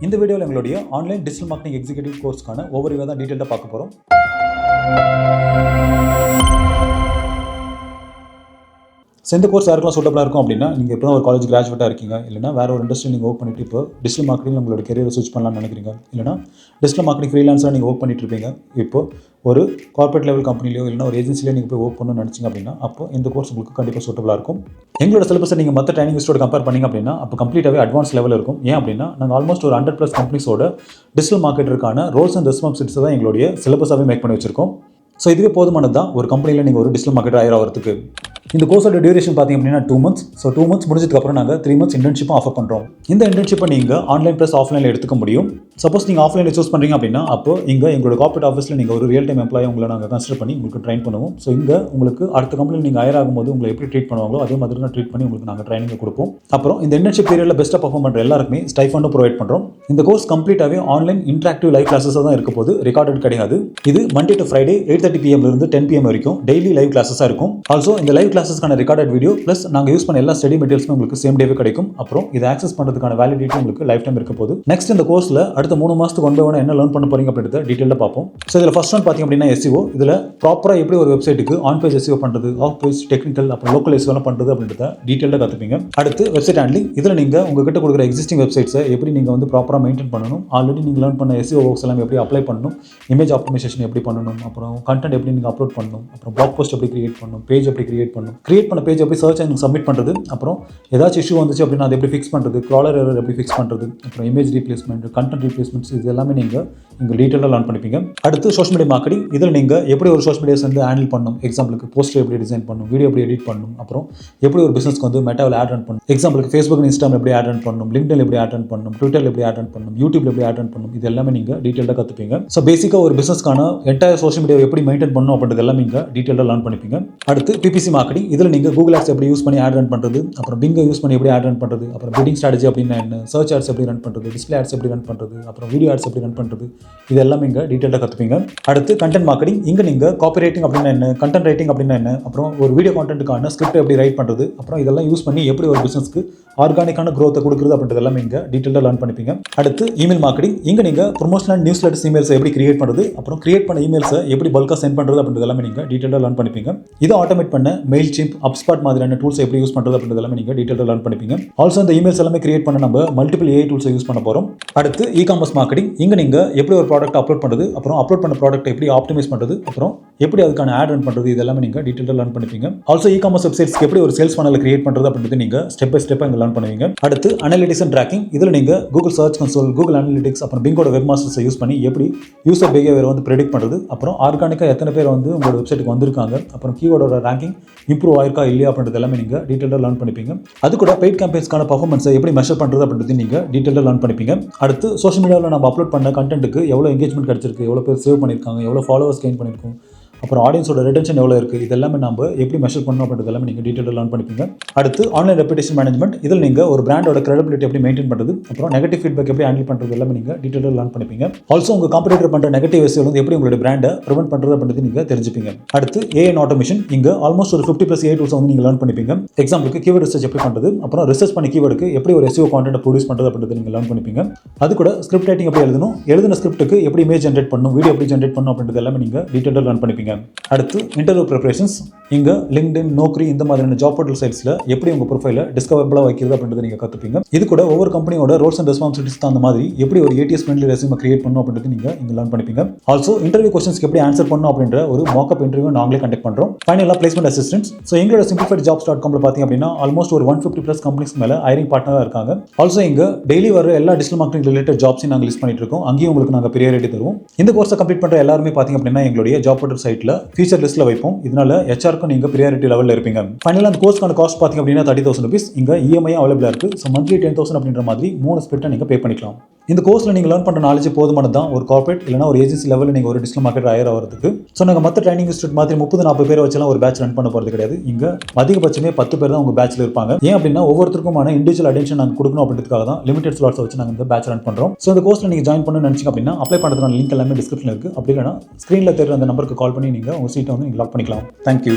இந்த வீடியோவில் எங்களுடைய ஆன்லைன் டிஜிட்டல் மார்க்கெட்டிங் எக்ஸிக்யூட்டிவ் கோர்ஸ்க்கான ஓவர்வியூ தான் டீட்டெயிலாக பார்க்க போகிறோம். இந்த கோர்ஸ் யாருக்கெல்லாம் சூட்டபிளாக இருக்கும் அப்படின்னா, நீங்கள் இப்போ ஒரு காலேஜ் கிராஜுவேட்டாக இருக்கீங்க, இல்லைனா வேறு ஒரு இண்டஸ்ட்ரி நீங்கள் ஒர்க் பண்ணிட்டு இப்போ டிஜிட்டல் மார்க்கெட்டிங் உங்களோட கெரியரை ஸ்விட்ச் பண்ணலாம்னு நினைக்கிறீங்க, இல்லைனா டிஜிட்டல் மார்க்கெட்டிங் ஃப்ரீலான்ஸாக நீங்கள் ஒர்க் பண்ணிட்டு இருப்பீங்க, இப்போ ஒரு கார்பரேட் லெவல் கம்பெனிலையோ இல்லைனா ஒரு ஏஜென்சிலையோ நீங்கள் போய் ஒர்க் பண்ணணும்னு நினச்சிங்க அப்படின்னா, அப்போ இந்த கோர்ஸ் உங்களுக்கு கண்டிப்பாக சூட்டபிளாக இருக்கும். எங்களோட சிலபஸை நீங்கள் மற்ற ட்ரைனிங் லிஸ்ட்டோட கம்பேர் பண்ணிங்க அப்படின்னா அப்போ கம்ப்ளீட்டாகவே அட்வான்ஸ் லெவல் இருக்கும். ஏன் அப்படின்னா நாங்கள் ஆல்மோஸ்ட் ஒரு 100+ கம்பெனிஸோட டிஜிட்டல் மார்க்கெட்டருக்கான ரோல்ஸ் அண்ட் ரெஸ்பான்சிபிலிட்டிஸ் தான் எங்களுடைய சிலபஸாகவே மேக் பண்ணி வச்சிருக்கோம். ஸோ இதுவே போதுமானது தான் ஒரு கம்பெனியில் நீங்கள் ஒரு டிஜிட்டல் மார்க்கெட்டர் ஆகிறதுக்கு. இந்த கோர்ஸோட டியூரேஷன் பார்த்திங்க அப்படின்னா 2 months. ஸோ 2 months முடிஞ்சதுக்கப்புறம் நாங்கள் 3 months இன்டர்ன்ஷிப்பும் ஆஃபர் பண்ணுறோம். இந்த இன்டர்ன்ஷிப்பை நீங்கள் ஆன்லைன் ப்ளஸ் ஆஃப்லைனில் எடுத்துக்க முடியும். சப்போஸ் நீங்கள் ஆஃப்லைனில் சூஸ் பண்ணுறீங்க அப்படின்னா அப்போ இங்கே எங்களோட கார்பரேட் ஆஃபீஸில் நீங்கள் ஒரு ரியல் டைம் எம்ப்ளாயை உங்களை நாங்கள் கன்சிடர் பண்ணி உங்களுக்கு ட்ரைன் பண்ணுவோம். ஸோ இங்கே உங்களுக்கு அடுத்த கம்பெனியில் நீங்கள் ஹையர் ஆகும்போது உங்களை எப்படி ட்ரீட் பண்ணுவாங்களோ அதே மாதிரி தான் ட்ரீட் பண்ணி உங்களுக்கு நாங்கள் ட்ரைனிங் கொடுப்போம். அப்புறம் இந்த இன்டர்ன்ஷிப் பீரியடில் பெஸ்ட்டாக பர்ஃபார்ம் பண்ணுற எல்லாருக்குமே ஸ்டைஃபண்டும் ப்ரொவைட் பண்ணுறோம். இந்த கோர்ஸ் கம்ப்ளீட்டாகவே ஆன்லைன் இன்ட்ராக்டிவ் லைவ் கிளாஸஸாக தான் இருக்க போது, ரெக்கார்டட் கிடையாது. இது Monday to Friday 8:30 PM இருந்து 10 PM வரைக்கும் டெய்லி லைவ் கிளாஸஸாக இருக்கும். ஆல்சோ இந்த லைவ் கிளாஸஸ்க்கான ரெக்கார்டட் வீடியோ ப்ளஸ் நாங்கள் யூஸ் பண்ண எல்லா ஸ்டடி மெட்டீரியல்ஸும் உங்களுக்கு சேம் டேவே கிடைக்கும். அப்புறம் இதை ஆக்சஸ் பண்ணுறதுக்கான வேலிடிட்டி உங்களுக்கு லைஃப் டைம் இருக்க போது. நெக்ஸ்ட் இந்த கோர்ஸில் அடுத்த 3 மாதத்துக்கு ஒன் பை ஒன் என்ன லேர்ன் பண்ண போறீங்க அப்படின்றத டீட்டெயிலாக பார்ப்போம். ஸோ இதில் ஃபர்ஸ்ட் ஒன் பார்த்தீங்க அப்படின்னா SEO. இதில் ப்ராப்பராக எப்படி ஒரு வெப்சைட்டுக்கு ஆன் பேஜ் SEO பண்ணுறது, ஆஃப் பேஜ் டெக்னிக்கல் அப்புறம் லோக்கல் SEO பண்ணுறது அப்படின்றத டீட்டெயிலாக கற்றுப்பீங்க. அடுத்து வெப்சைட் ஹேண்ட்லிங். இதில் நீங்கள் உங்ககிட்ட கொடுக்குற எக்ஸிஸ்டிங் வெப்சைட்ஸை எப்படி நீங்கள் வந்து ப்ராப்பராக மெயின்டைன் பண்ணணும், ஆல்ரெடி நீங்கள் லேர்ன் பண்ண SEO ஒர்க்ஸ் எல்லாம் எப்படி அப்ளை பண்ணணும், இமேஜ் ஆப்டிமைசேஷன் எப்படி பண்ணணும், அப்புறம் கண்டென்ட் எப்படி நீங்கள் அப்லோட் பண்ணணும், அப்புறம் பிளாக் போஸ்ட் எப்படி கிரியேட் பண்ணணும், பேஜ் எப்படி கிரியேட் பண்ணணும், கிரியேட் பண்ண பேஜ் எப்படி சர்ச் அண்ட் சப்மிட் பண்ணுறது, அப்புறம் ஏதாச்சும் இஷ்யூ வந்துச்சு அப்படின்னா அதை எப்படி ஃபிக்ஸ் பண்ணுறது, க்ராலர் எரர் எப்படி ஃபிக்ஸ் பண்ணுறது, அப்புறம் இமேஜ் ரீப்ளேஸ்மெண்ட், கண்டென்ட் ரீப்ளேஸ்மெண்ட்ஸ், இது எல்லாமே நீங்கள் இங்கே டீட்டெயிலாக லேர்ன் பண்ணிப்பீங்க. அடுத்து சோஷியல் மீடியா மார்க்கெட்டிங். இதில் நீங்கள் எப்படி ஒரு சோஷியல் மீடியாஸ் வந்து ஹேண்டில் பண்ணணும், எக்ஸாம்பிளுக்கு போஸ்டர் எப்படி டிசைன் பண்ணணும், வீடியோ எப்படி எடிட் பண்ணணும், அப்புறம் எப்படி ஒரு பிஸ்னஸ்க்கு வந்து மெட்டாவில் ஆட் ரன் பண்ணணும், எக்ஸாம்பிளுக்கு ஃபேஸ்புக் இன்ஸ்டாகிராம் எப்படி ஆட் ரன் பண்ணணும், லிங்க்டின் எப்படி ஆட் ரன் பண்ணணும், ட்விட்டர் எப்படி ஆட் ரன் பண்ணணும், யூடியூப்ல எப்படி ஆட் ரன் பண்ணணும், இது எல்லாமே நீங்கள் டீட்டெயிலாக கற்றுப்பீங்க. ஸோ பேசிக்காக ஒரு பிஸ்னஸ்க்கான என்டையர் சோஷியல் மீடியா எப்படி மெயின்டைன் பண்ணணும் அப்படின்றது எல்லாமே நீங்கள் டீட்டெயிலாக லேர்ன் பண்ணிப்பீங்க. அடுத்து PPC மார்க்கெட்டிங். இதில் நீங்கள் கூகுள் ஆட்ஸ் எப்படி யூஸ் பண்ணி ஆட் ரன் பண்ணுறது, அப்புறம் பிங்கை யூஸ் பண்ணி எப்படி ஆட் ரன் பண்ணுறது, அப்புறம் பிட்டிங் ஸ்ட்ராட்டஜி அப்படின்னா என்ன, சர்ச் ஆட்ஸ் எப்படி ரன் பண்ணுறது, டிஸ்பிளே ஆட்ஸ் எப்படி ரன் பண்ணுறது, அப்புறம் வீடியோ ஆட்ஸ் எப்படி ரன் பண்ணுறது, இது எல்லாமே இங்கே டீட்டெயிலாக கற்றுப்பீங்க. அடுத்து கண்டென்ட் மார்க்கெட்டிங். இங்கே நீங்கள் காப்பி ரைட்டிங் அப்படின்னா என்ன, கண்டென்ட் ரைட்டிங் அப்படின்னா என்ன, அப்புறம் ஒரு வீடியோ கான்டென்ட்டுக்கான ஸ்கிரிப்ட் எப்படி ரைட் பண்ணுறது, அப்புறம் இதெல்லாம் யூஸ் பண்ணி எப்படி ஒரு பிஸ்னஸ்க்கு ஆர்கானிக்கான க்ரோத்தை கொடுக்குறது அப்படின்றது எல்லாமே இங்கே டீட்டெயிலாக லேர்ன் பண்ணிப்பீங்க. அடுத்து இமெயில் மார்க்கெட்டிங். இங்கே நீங்கள் ப்ரொமோஷனல் அண்ட் நியூஸ் லெட்டர்ஸ் இமெயில்ஸை எப்படி கிரியேட் பண்ணுறது, அப்புறம் கிரியேட் பண்ண இமெயில்ஸை எப்படி பல்காக சென்ட் பண்ணுறது அப்படின்றது எல்லாமே நீங்கள் டீட்டெயிலாக லேர்ன் பண்ணிப்பீங்க. இதை ஆட்டோமேட் பண்ண மெயில்சிம்ப், HubSpot மாதிரியான டூல்ஸ் எப்படி யூஸ் பண்ணுறது அப்படின்றது எல்லாமே நீங்கள் டீட்டெயிலாக லேர்ன் பண்ணிப்பீங்க. ஆல்சோ இந்த இமெயில்ஸ் எல்லாமே கிரியேட் பண்ண நம்ம மல்டிபிள் AI டூல்ஸை யூஸ் பண்ண போகிறோம். அடுத்து இ-காமர்ஸ் மார்க்கெட்டிங். இங்கே நீங்கள் எப்படி ஒரு ப்ராடக்ட் அப்லோட் பண்ணுறது, அப்புறம் அப்லோட் பண்ண ப்ராடக்ட் எப்படி ஆப்டிமைஸ் பண்ணுறது, அப்புறம் எப்படி அதுக்கான ஆட் ரன் பண்ணுறது, இது எல்லாமே நீங்கள் டீட்டெயிலாக லேர்ன் பண்ணிப்பீங்க. ஆல்சோ இ-காமர்ஸ் வெப்சைட்ஸ்க்கு எப்படி ஒரு சேல்ஸ் ஃபனலை கிரியேட் பண்ணுறது அப்படின்றது நீங்கள் ஸ்டெப் பை ஸ்டெப்பாக இங்கே லேர்ன் பண்ணுவீங்க. அடுத்து அனலிட்டிக்ஸ் அண்ட் ட்ராக்கிங். இதில் நீங்கள் Google search console, Google analytics, அப்புறம் பிங்கோட வெப் மாஸ்டர்ஸை யூஸ் பண்ணி எப்படி யூசர் பிஹேவியர் வந்து ப்ரெடிக்ட் பண்ணுறது, அப்புறம் ஆர்கானிக்காக எத்தனை பேர் வந்து உங்களோட வெப்சைட்டுக்கு வந்திருக்காங்க, அப்புறம் கீவோட ரேங்கிங் இம்ப்ரூவ் ஆயிருக்கா இல்லையா அப்படின்றது எல்லாமே நீங்கள் டீட்டெயிலாக லேர்ன் பண்ணிப்பீங்க. அது கூட பெய்ட் கேம்பெயின்ஸ்க்கான பர்ஃபார்மன்ஸை எப்படி மெஷர் பண்ணுறது அப்படின்றது நீங்கள் டீட்டெயிலாக லேர்ன் பண்ணிப்பீங்க. அடுத்து சோஷியல் மீடியாவில் நம்ம அப்லோட் பண்ண கண்டென்ட்டுக்கு எவ்வளோ எங்கேஜ்மெண்ட் கிடைச்சிருக்கு, எவ்வளோ பேர் சேவ் பண்ணியிருக்காங்க, எவ்வளோ ஃபாலோவர்ஸ் கெயின் பண்ணியிருக்கோம், அப்புறம் ஆடியன்ஸோட ரிட்டென்ஷன் எவ்வளோ இருக்குது, இது எல்லாமே நம்ம எப்படி மெஷர் பண்ணணும் அப்படின்றது எல்லாமே நீங்கள் டீட்டெயிலாக லேர்ன் பண்ணிப்பீங்க. அடுத்து ஆன்லைன் ரெப்யூட்டேஷன் மேனேஜ்மெண்ட். இதில் நீங்கள் ஒரு பிராண்டோட கிரெடிபிலிட்டி எப்படி மெயின்டைன் பண்ணுறது, அப்புறம் நெகட்டிவ் ஃபீட்பேக் எப்படி ஹேண்டில் பண்ணுறது எல்லாமே நீங்கள் டீட்டெயிலாக லேர்ன் பண்ணிப்பீங்க. ஆல்சோ உங்கள் காம்படிட்டர் பண்ணுற நெகட்டிவ் SEO வந்து எப்படி உங்களோட பிராண்டை ப்ரிவென்ட் பண்ணுறது அப்படின்றது நீங்கள் தெரிஞ்சுப்பீங்க. அடுத்து AI அண்ட் ஆட்டோமேஷன். இங்கே ஆல்மோஸ்ட் ஒரு 50+ AI டூல்ஸ் வந்து நீங்கள் லேர்ன் பண்ணிப்பீங்க. எக்ஸாம்பிளுக்கு கீவேர்ட் ரிசர்ச் எப்படி பண்ணுறது, அப்புறம் ரிசர்ச் பண்ணி கீவேர்டுக்கு எப்படி ஒரு SEO கான்டென்ட் ப்ரொடியூஸ் பண்ணுறது அப்படின்றது நீங்கள் லேர்ன் பண்ணிப்பீங்க. அது கூட ஸ்கிரிப்ட் ரைட்டிங் எப்படி எழுதணும், எழுதின ஸ்கிரிப்ட்டுக்கு எப்படி இமேஜ் ஜென்ரேட் பண்ணணும், வீடியோ எப்படி ஜென்ரேட் பண்ணணும் அப்படின்றது எல்லாமே நீங்கள் டீட்டெயிலாக லேர்ன் பண்ணிப்பீங்க. அடுத்து இன்டர்வியூ ப்ரிப்பரேஷன்ஸ். இங்கே லிங்க்டின், நோக்கரி இந்த மாதிரியான ஜாப் போர்ட்டல் சைட்ஸில் எப்படி உங்கள் ப்ரொஃபைலை டிஸ்கவரபிளாக வைக்கிறது அப்படின்றத நீங்கள் கற்றுப்பீங்க. இது கூட ஒவ்வொரு கம்பெனியோட ரோல்ஸ் அண்ட் ரெஸ்பான்சிபிலிட்டிஸ் அந்த மாதிரி எப்படி ஒரு ATS ஃப்ரெண்ட்லி ரெஸ்யூமை கிரியேட் பண்ணணும் அப்படின்றது நீங்கள் இங்கே லேர்ன் பண்ணிப்பீங்க. ஆல்சோ இன்டர்வியூ கொஸ்டின்ஸ்க்கு எப்படி ஆன்சர் பண்ணணும் அப்படின்ற ஒரு மாக்அப் இன்டர்வியூ நாங்களே கண்டக்ட் பண்ணுறோம். ஃபைனலாக பிளேஸ்மெண்ட் அசிஸ்டன்ஸ். ஸோ எங்களோட Simplified Jobs.comல பார்த்தீங்க அப்படின்னா ஆல்மோஸ்ட் ஒரு 150+ கம்பெனிஸ் மேலே ஹைரிங் பார்ட்னராக இருக்காங்க. ஆல்சோ இங்கே டெய்லி வர எல்லா டிஜிட்டல் மார்க்கெட்டிங் ரிலேட்டட் ஜாப்ஸையும் நாங்கள் லிஸ்ட் பண்ணிட்டு இருக்கோம். அங்கேயும் உங்களுக்கு நாங்கள் ப்ரியாரிட்டி தருவோம். இந்த கோர்ஸை கம்ப்ளீட் பண்ணுற எல்லாருமே பார்த்தீங்க அப்படின்னா எங்களுடைய ஜாப் போர்ட்டல் சைட்டில் ஃபீச்சர் லிஸ்ட்டில் வைப்போம். இதனால HRக்கும் நீங்கள் ப்ரியாரிட்டி லெவலில் இருப்பீங்க. ஃபைனலாக அந்த கோர்ஸ்க்கான காஸ்ட் பார்த்தீங்க அப்படின்னா 30,000 rupees. இங்கே EMI அவைலபிளாக இருக்குது. ஸோ மந்த்லி 10,000 அப்படின்ற மாதிரி 3 ஸ்பிரிட்டை நீங்கள் பே பண்ணிக்கலாம். இந்த கோர்ஸில் நீங்கள் லேர்ன் பண்ணுற நாலேஜ் போதுமானது தான் ஒரு கார்பரேட் இல்லைனா ஒரு ஏஜென்சி லெவலில் நீங்கள் ஒரு டிஜிட்டல் மார்க்கெட்டர் ஹையர் ஆகிறதுக்கு. ஸோ நாங்கள் மற்ற ட்ரைனிங் இன்ஸ்டியூட் மாதிரி 30-40 பேர் வச்செல்லாம் ஒரு பேட்ச் ரன் பண்ண போகிறது கிடையாது. இங்கே அதிகபட்சமே 10 பேர் தான் உங்கள் பேட்சில் இருப்பாங்க. ஏன் அப்படின்னா ஒவ்வொருத்தருக்குமான இண்டிவிஜுவல் அட்டென்ஷன் நாங்கள் கொடுக்கணும் அப்படின்றதுக்காக தான் லிமிடெட் ஸ்லாட்ஸ் வச்சு நாங்கள் இந்த பேட்ச் ரன் பண்ணுறோம். ஸோ இந்த கோர்ஸில் நீங்கள் ஜாயின் பண்ணணும்னு நினச்சிங்க அப்படின்னா அப்ளை பண்ணுறதுக்கான லிங்க் எல்லாமே டிஸ்கிரிப்ஷனில் இருக்குது. அப்படி இல்லைனா ஸ்க்ரீனில் தெரியுற அந்த நம்பருக்கு கால் பண்ணி நீங்கள் உங்கள் சீட்டை வந்து நீங்கள் லாக் பண்ணிக்கலாம். தேங்க்யூ.